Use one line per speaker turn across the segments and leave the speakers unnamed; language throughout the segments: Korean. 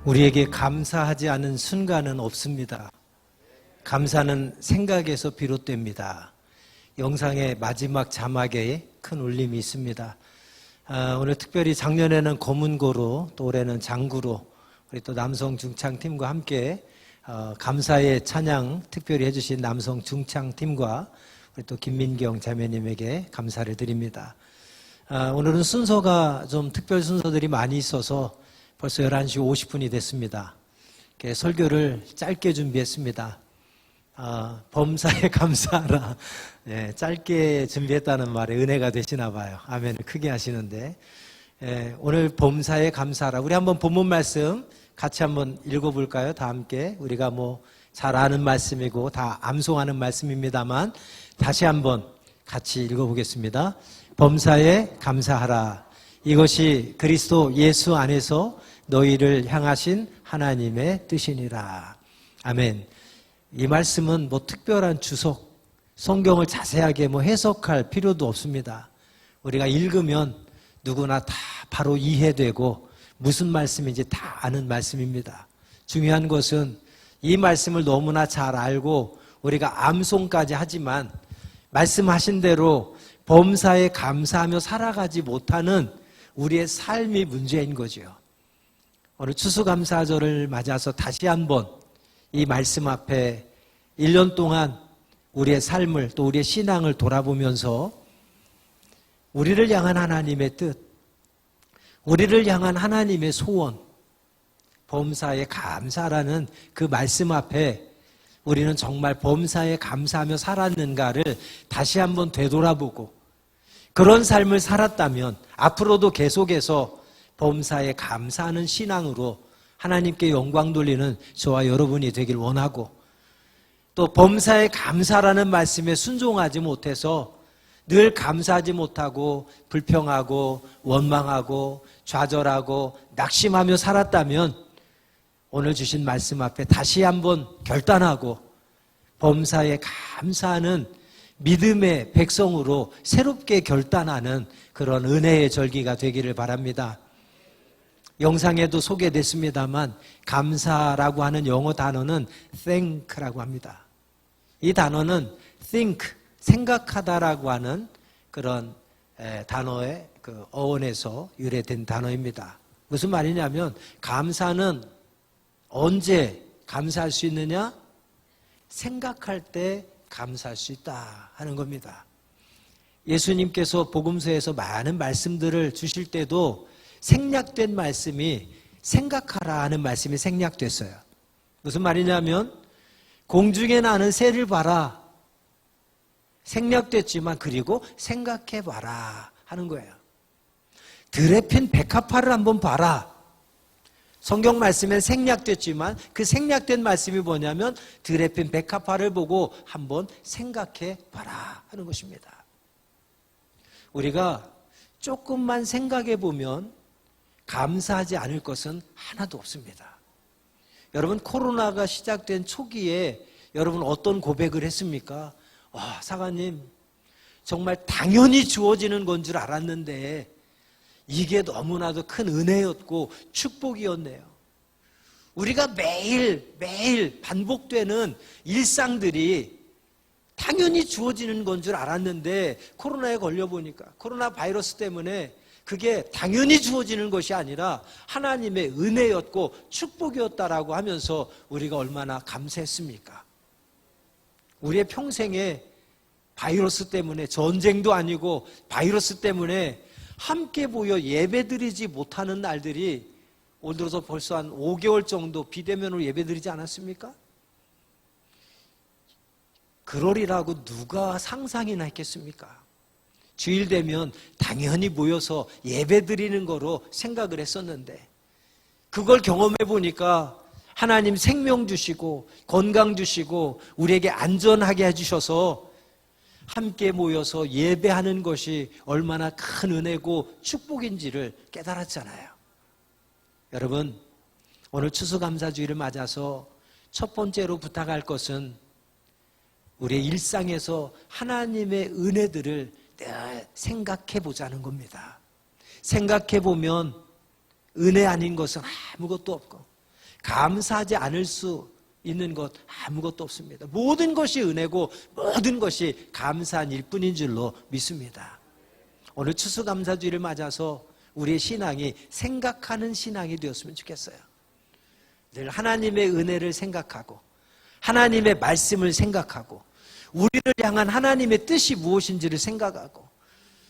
우리에게 감사하지 않은 순간은 없습니다. 감사는 생각에서 비롯됩니다. 영상의 마지막 자막에 큰 울림이 있습니다. 오늘 특별히 작년에는 검은고로, 또 올해는 장구로, 우리 또 남성 중창팀과 함께 감사의 찬양 특별히 해주신 남성 중창팀과 우리 또 김민경 자매님에게 감사를 드립니다. 오늘은 순서가 좀 특별 순서들이 많이 있어서 벌써 11시 50분이 됐습니다. 설교를 짧게 준비했습니다. 범사에 감사하라. 네, 짧게 준비했다는 말에 은혜가 되시나 봐요. 아멘을 크게 하시는데, 오늘 범사에 감사하라. 우리 한번 본문 말씀 같이 한번 읽어볼까요? 다 함께. 우리가 잘 아는 말씀이고 다 암송하는 말씀입니다만 다시 한번 같이 읽어보겠습니다. 범사에 감사하라. 이것이 그리스도 예수 안에서 너희를 향하신 하나님의 뜻이니라. 아멘. 이 말씀은 특별한 주석, 성경을 자세하게 해석할 필요도 없습니다. 우리가 읽으면 누구나 다 바로 이해되고 무슨 말씀인지 다 아는 말씀입니다. 중요한 것은 이 말씀을 너무나 잘 알고 우리가 암송까지 하지만 말씀하신 대로 범사에 감사하며 살아가지 못하는 우리의 삶이 문제인 거죠. 오늘 추수감사절을 맞아서 다시 한번 이 말씀 앞에 1년 동안 우리의 삶을 또 우리의 신앙을 돌아보면서 우리를 향한 하나님의 뜻, 우리를 향한 하나님의 소원, 범사에 감사라는 그 말씀 앞에 우리는 정말 범사에 감사하며 살았는가를 다시 한번 되돌아보고 그런 삶을 살았다면 앞으로도 계속해서 범사에 감사하는 신앙으로 하나님께 영광 돌리는 저와 여러분이 되길 원하고, 또 범사에 감사라는 말씀에 순종하지 못해서 늘 감사하지 못하고 불평하고 원망하고 좌절하고 낙심하며 살았다면 오늘 주신 말씀 앞에 다시 한번 결단하고 범사에 감사하는 믿음의 백성으로 새롭게 결단하는 그런 은혜의 절기가 되기를 바랍니다. 영상에도 소개됐습니다만 감사라고 하는 영어 단어는 thank라고 합니다. 이 단어는 think, 생각하다라고 하는 그런 단어의 그 어원에서 유래된 단어입니다. 무슨 말이냐면 감사는 언제 감사할 수 있느냐? 생각할 때 감사할 수 있다 하는 겁니다. 예수님께서 복음서에서 많은 말씀들을 주실 때도 생략된 말씀이 생각하라 하는 말씀이 생략됐어요. 무슨 말이냐면 공중에 나는 새를 봐라. 생략됐지만 그리고 생각해봐라 하는 거예요. 들에 핀 백합화를 한번 봐라. 성경 말씀엔 생략됐지만 그 생략된 말씀이 뭐냐면 들에 핀 백합화를 보고 한번 생각해봐라 하는 것입니다. 우리가 조금만 생각해보면 감사하지 않을 것은 하나도 없습니다. 여러분, 코로나가 시작된 초기에 여러분 어떤 고백을 했습니까? 와, 사관님, 정말 당연히 주어지는 건 줄 알았는데 이게 너무나도 큰 은혜였고 축복이었네요. 우리가 매일 반복되는 일상들이 당연히 주어지는 건 줄 알았는데 코로나에 걸려보니까 코로나 바이러스 때문에 그게 당연히 주어지는 것이 아니라 하나님의 은혜였고 축복이었다라고 하면서 우리가 얼마나 감사했습니까? 우리의 평생에 바이러스 때문에, 전쟁도 아니고 바이러스 때문에 함께 모여 예배드리지 못하는 날들이 올 들어서 벌써 한 5개월 정도 비대면으로 예배드리지 않았습니까? 그러리라고 누가 상상이나 했겠습니까? 주일 되면 당연히 모여서 예배드리는 거로 생각을 했었는데 그걸 경험해 보니까 하나님 생명 주시고 건강 주시고 우리에게 안전하게 해주셔서 함께 모여서 예배하는 것이 얼마나 큰 은혜고 축복인지를 깨달았잖아요. 여러분, 오늘 추수감사주의를 맞아서 첫 번째로 부탁할 것은 우리의 일상에서 하나님의 은혜들을 늘 생각해 보자는 겁니다. 생각해 보면 은혜 아닌 것은 아무것도 없고 감사하지 않을 수 있는 것 아무것도 없습니다. 모든 것이 은혜고 모든 것이 감사한 일뿐인 줄로 믿습니다. 오늘 추수감사주의를 맞아서 우리의 신앙이 생각하는 신앙이 되었으면 좋겠어요. 늘 하나님의 은혜를 생각하고 하나님의 말씀을 생각하고 우리를 향한 하나님의 뜻이 무엇인지를 생각하고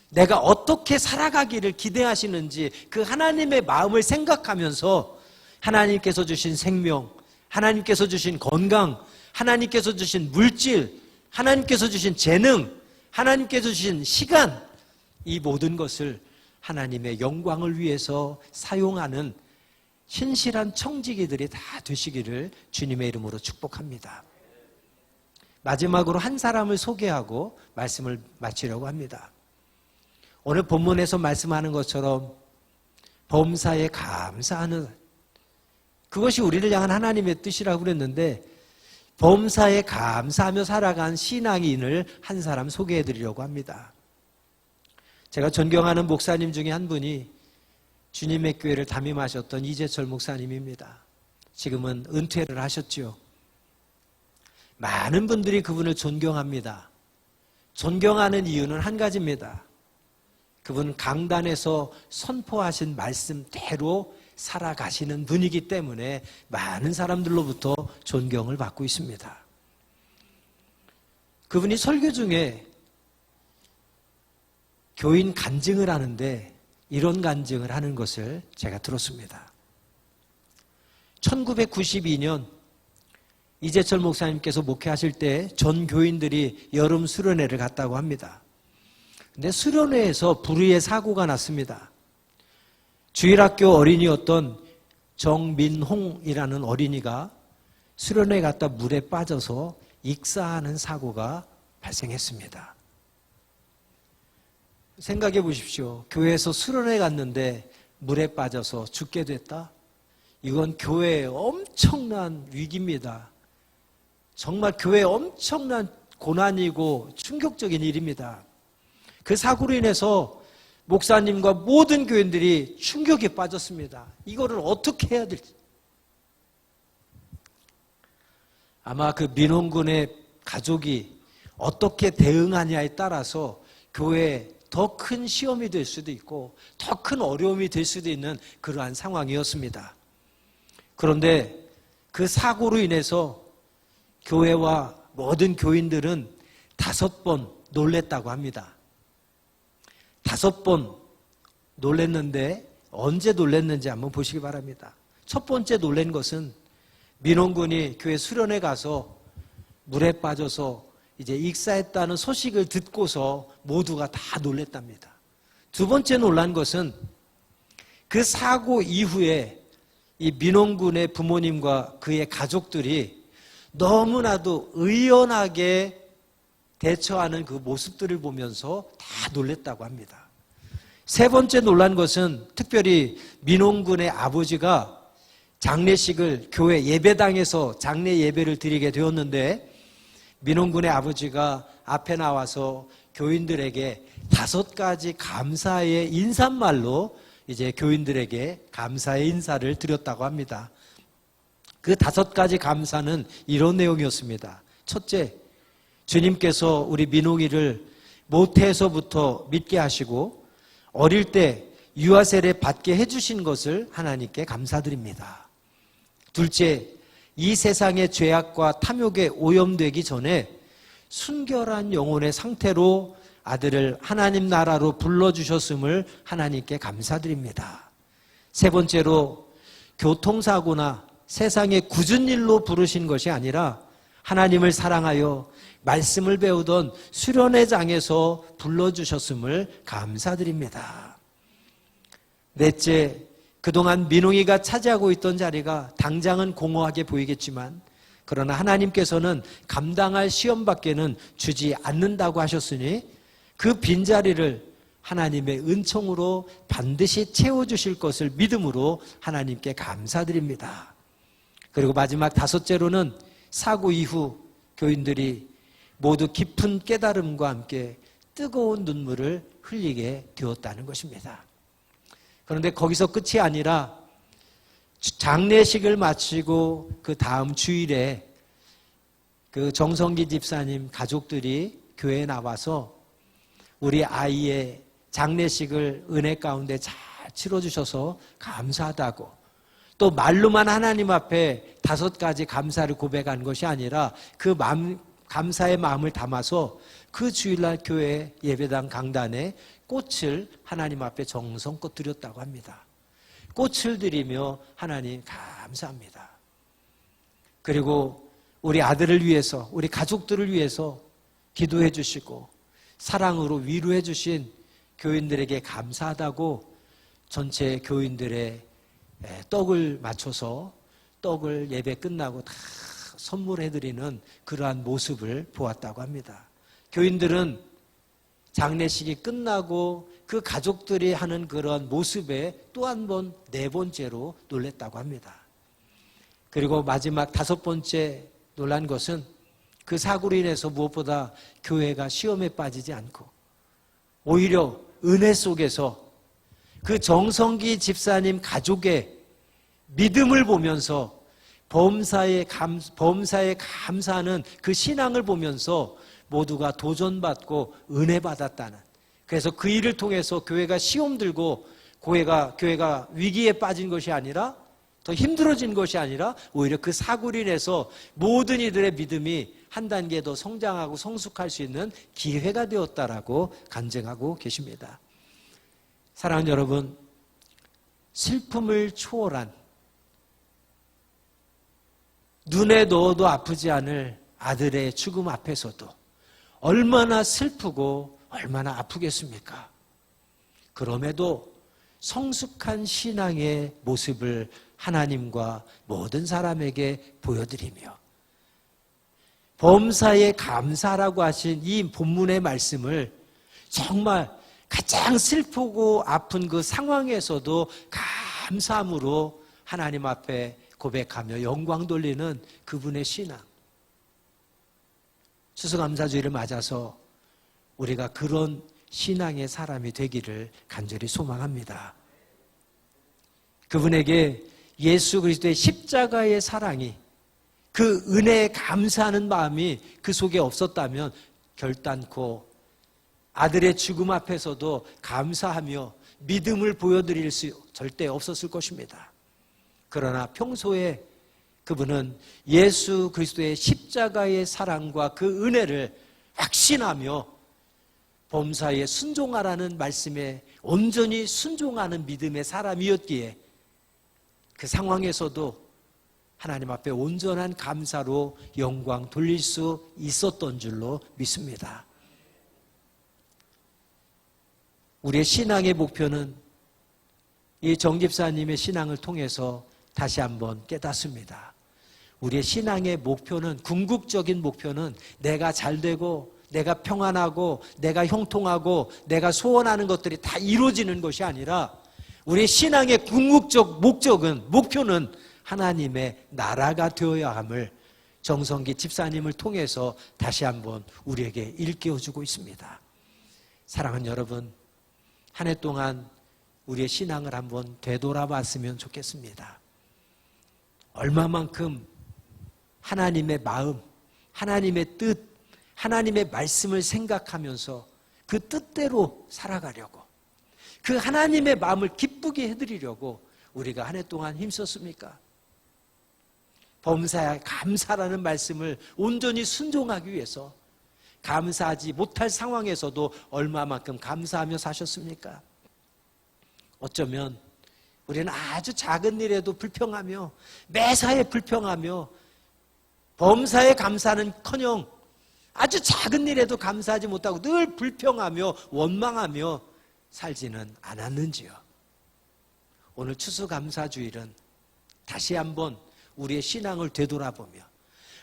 내가 어떻게 살아가기를 기대하시는지 그 하나님의 마음을 생각하면서 하나님께서 주신 생명, 하나님께서 주신 건강, 하나님께서 주신 물질, 하나님께서 주신 재능, 하나님께서 주신 시간, 이 모든 것을 하나님의 영광을 위해서 사용하는 신실한 청지기들이 다 되시기를 주님의 이름으로 축복합니다. 마지막으로 한 사람을 소개하고 말씀을 마치려고 합니다. 오늘 본문에서 말씀하는 것처럼 범사에 감사하는, 그것이 우리를 향한 하나님의 뜻이라고 그랬는데 범사에 감사하며 살아간 신앙인을 한 사람 소개해 드리려고 합니다. 제가 존경하는 목사님 중에 한 분이 주님의 교회를 담임하셨던 이재철 목사님입니다. 지금은 은퇴를 하셨죠. 많은 분들이 그분을 존경합니다. 존경하는 이유는 한 가지입니다. 그분 강단에서 선포하신 말씀대로 살아가시는 분이기 때문에 많은 사람들로부터 존경을 받고 있습니다. 그분이 설교 중에 교인 간증을 하는데 이런 간증을 하는 것을 제가 들었습니다. 1992년 이재철 목사님께서 목회하실 때 전 교인들이 여름 수련회를 갔다고 합니다. 근데 수련회에서 불의의 사고가 났습니다. 주일학교 어린이였던 정민홍이라는 어린이가 수련회 갔다 물에 빠져서 익사하는 사고가 발생했습니다. 생각해 보십시오. 교회에서 수련회 갔는데 물에 빠져서 죽게 됐다? 이건 교회의 엄청난 위기입니다. 정말 교회의 엄청난 고난이고 충격적인 일입니다. 그 사고로 인해서 목사님과 모든 교인들이 충격에 빠졌습니다. 이거를 어떻게 해야 될지. 아마 그 민원군의 가족이 어떻게 대응하냐에 따라서 교회에 더 큰 시험이 될 수도 있고 더 큰 어려움이 될 수도 있는 그러한 상황이었습니다. 그런데 그 사고로 인해서 교회와 모든 교인들은 5번 놀랬다고 합니다. 5번 놀랬는데 언제 놀랬는지 한번 보시기 바랍니다. 첫 번째 놀란 것은 민원군이 교회 수련회 가서 물에 빠져서 이제 익사했다는 소식을 듣고서 모두가 다 놀랬답니다. 두 번째 놀란 것은 그 사고 이후에 이 민원군의 부모님과 그의 가족들이 너무나도 의연하게 대처하는 그 모습들을 보면서 다 놀랬다고 합니다. 세 번째 놀란 것은 특별히 민원군의 아버지가 장례식을 교회 예배당에서 장례 예배를 드리게 되었는데 민원군의 아버지가 앞에 나와서 교인들에게 5가지 감사의 인사말로 이제 교인들에게 감사의 인사를 드렸다고 합니다. 그 5가지 감사는 이런 내용이었습니다. 첫째, 주님께서 우리 민홍이를 모태에서부터 믿게 하시고 어릴 때 유아세례 받게 해주신 것을 하나님께 감사드립니다. 둘째, 이 세상의 죄악과 탐욕에 오염되기 전에 순결한 영혼의 상태로 아들을 하나님 나라로 불러주셨음을 하나님께 감사드립니다. 세 번째로 교통사고나 세상의 굳은 일로 부르신 것이 아니라 하나님을 사랑하여 말씀을 배우던 수련회장에서 불러주셨음을 감사드립니다. 넷째, 그동안 민홍이가 차지하고 있던 자리가 당장은 공허하게 보이겠지만 그러나 하나님께서는 감당할 시험밖에는 주지 않는다고 하셨으니 그 빈자리를 하나님의 은총으로 반드시 채워주실 것을 믿음으로 하나님께 감사드립니다. 그리고 마지막 5째로는 사고 이후 교인들이 모두 깊은 깨달음과 함께 뜨거운 눈물을 흘리게 되었다는 것입니다. 그런데 거기서 끝이 아니라 장례식을 마치고 그 다음 주일에 그 정성기 집사님 가족들이 교회에 나와서 우리 아이의 장례식을 은혜 가운데 잘 치러주셔서 감사하다고, 또 말로만 하나님 앞에 5가지 감사를 고백한 것이 아니라 그 감사의 마음을 담아서 그 주일날 교회 예배당 강단에 꽃을 하나님 앞에 정성껏 드렸다고 합니다. 꽃을 드리며 하나님 감사합니다. 그리고 우리 아들을 위해서, 우리 가족들을 위해서 기도해 주시고 사랑으로 위로해 주신 교인들에게 감사하다고 전체 교인들의 떡을 맞춰서 떡을 예배 끝나고 다 선물해 드리는 그러한 모습을 보았다고 합니다. 교인들은 장례식이 끝나고 그 가족들이 하는 그런 모습에 또 한 번, 4번째로 놀랬다고 합니다. 그리고 마지막 5번째 놀란 것은 그 사고로 인해서 무엇보다 교회가 시험에 빠지지 않고 오히려 은혜 속에서 그 정성기 집사님 가족의 믿음을 보면서 범사에 감사하는 그 신앙을 보면서 모두가 도전받고 은혜 받았다는, 그래서 그 일을 통해서 교회가 시험 들고 교회가 위기에 빠진 것이 아니라 더 힘들어진 것이 아니라 오히려 그 사고로 인해서 모든 이들의 믿음이 한 단계 더 성장하고 성숙할 수 있는 기회가 되었다라고 간증하고 계십니다. 사랑하는 여러분, 슬픔을 초월한 눈에 넣어도 아프지 않을 아들의 죽음 앞에서도 얼마나 슬프고 얼마나 아프겠습니까? 그럼에도 성숙한 신앙의 모습을 하나님과 모든 사람에게 보여드리며 범사에 감사라고 하신 이 본문의 말씀을 정말 가장 슬프고 아픈 그 상황에서도 감사함으로 하나님 앞에 고백하며 영광 돌리는 그분의 신앙. 추수감사주의를 맞아서 우리가 그런 신앙의 사람이 되기를 간절히 소망합니다. 그분에게 예수 그리스도의 십자가의 사랑이, 그 은혜에 감사하는 마음이 그 속에 없었다면 결단코 아들의 죽음 앞에서도 감사하며 믿음을 보여드릴 수 절대 없었을 것입니다. 그러나 평소에 그분은 예수 그리스도의 십자가의 사랑과 그 은혜를 확신하며 범사에 순종하라는 말씀에 온전히 순종하는 믿음의 사람이었기에 그 상황에서도 하나님 앞에 온전한 감사로 영광 돌릴 수 있었던 줄로 믿습니다. 우리의 신앙의 목표는 이 정집사님의 신앙을 통해서 다시 한번 깨닫습니다. 우리의 신앙의 목표는, 궁극적인 목표는 내가 잘되고 내가 평안하고 내가 형통하고 내가 소원하는 것들이 다 이루어지는 것이 아니라 우리의 신앙의 궁극적 목표는 하나님의 나라가 되어야 함을 정성기 집사님을 통해서 다시 한번 우리에게 일깨워주고 있습니다. 사랑하는 여러분, 한 해 동안 우리의 신앙을 한번 되돌아봤으면 좋겠습니다. 얼마만큼 하나님의 마음, 하나님의 뜻, 하나님의 말씀을 생각하면서 그 뜻대로 살아가려고, 그 하나님의 마음을 기쁘게 해드리려고 우리가 한 해 동안 힘썼습니까? 범사에 감사라는 말씀을 온전히 순종하기 위해서 감사하지 못할 상황에서도 얼마만큼 감사하며 사셨습니까? 어쩌면 우리는 아주 작은 일에도 불평하며 매사에 불평하며 범사에 감사는커녕 아주 작은 일에도 감사하지 못하고 늘 불평하며 원망하며 살지는 않았는지요. 오늘 추수감사주일은 다시 한번 우리의 신앙을 되돌아보며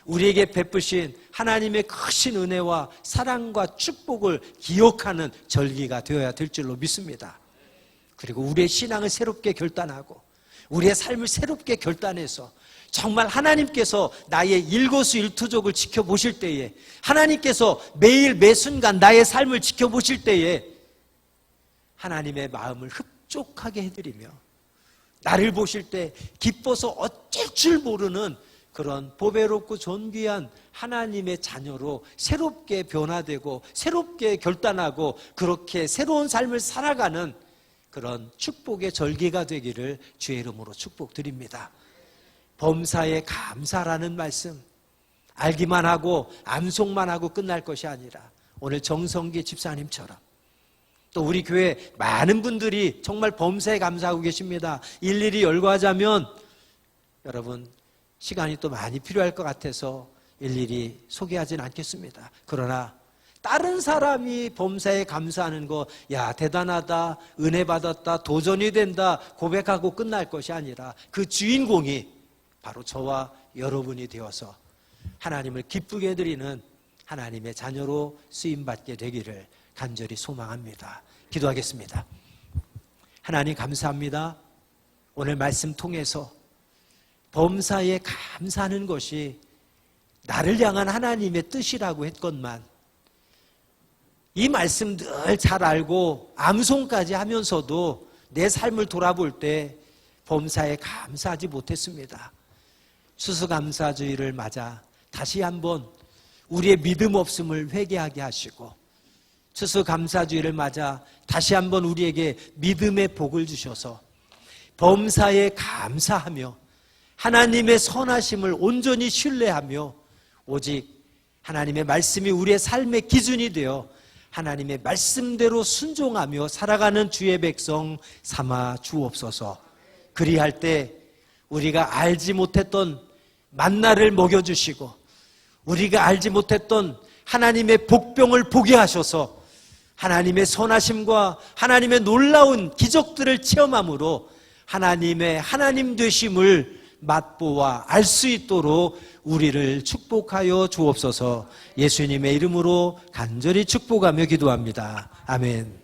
우리에게 베푸신 하나님의 크신 은혜와 사랑과 축복을 기억하는 절기가 되어야 될 줄로 믿습니다. 그리고 우리의 신앙을 새롭게 결단하고 우리의 삶을 새롭게 결단해서 정말 하나님께서 나의 일거수일투족을 지켜보실 때에, 하나님께서 매일 매순간 나의 삶을 지켜보실 때에 하나님의 마음을 흡족하게 해드리며 나를 보실 때 기뻐서 어쩔 줄 모르는 그런 보배롭고 존귀한 하나님의 자녀로 새롭게 변화되고 새롭게 결단하고 그렇게 새로운 삶을 살아가는 그런 축복의 절기가 되기를 주의 이름으로 축복드립니다. 범사에 감사라는 말씀, 알기만 하고 암송만 하고 끝날 것이 아니라 오늘 정성기 집사님처럼 또 우리 교회 많은 분들이 정말 범사에 감사하고 계십니다. 일일이 열거하자면 여러분 시간이 또 많이 필요할 것 같아서 일일이 소개하지는 않겠습니다. 그러나 다른 사람이 범사에 감사하는 거, 야 대단하다, 은혜 받았다, 도전이 된다 고백하고 끝날 것이 아니라 그 주인공이 바로 저와 여러분이 되어서 하나님을 기쁘게 해드리는 하나님의 자녀로 쓰임받게 되기를 간절히 소망합니다. 기도하겠습니다. 하나님 감사합니다. 오늘 말씀 통해서 범사에 감사하는 것이 나를 향한 하나님의 뜻이라고 했건만 이 말씀 늘 잘 알고 암송까지 하면서도 내 삶을 돌아볼 때 범사에 감사하지 못했습니다. 추수감사주의를 맞아 다시 한번 우리의 믿음 없음을 회개하게 하시고 추수감사주의를 맞아 다시 한번 우리에게 믿음의 복을 주셔서 범사에 감사하며 하나님의 선하심을 온전히 신뢰하며 오직 하나님의 말씀이 우리의 삶의 기준이 되어 하나님의 말씀대로 순종하며 살아가는 주의 백성 삼아 주옵소서. 그리할 때 우리가 알지 못했던 만나를 먹여주시고 우리가 알지 못했던 하나님의 복병을 보게 하셔서 하나님의 선하심과 하나님의 놀라운 기적들을 체험함으로 하나님의 하나님 되심을 맛보아 알 수 있도록 우리를 축복하여 주옵소서. 예수님의 이름으로 간절히 축복하며 기도합니다. 아멘.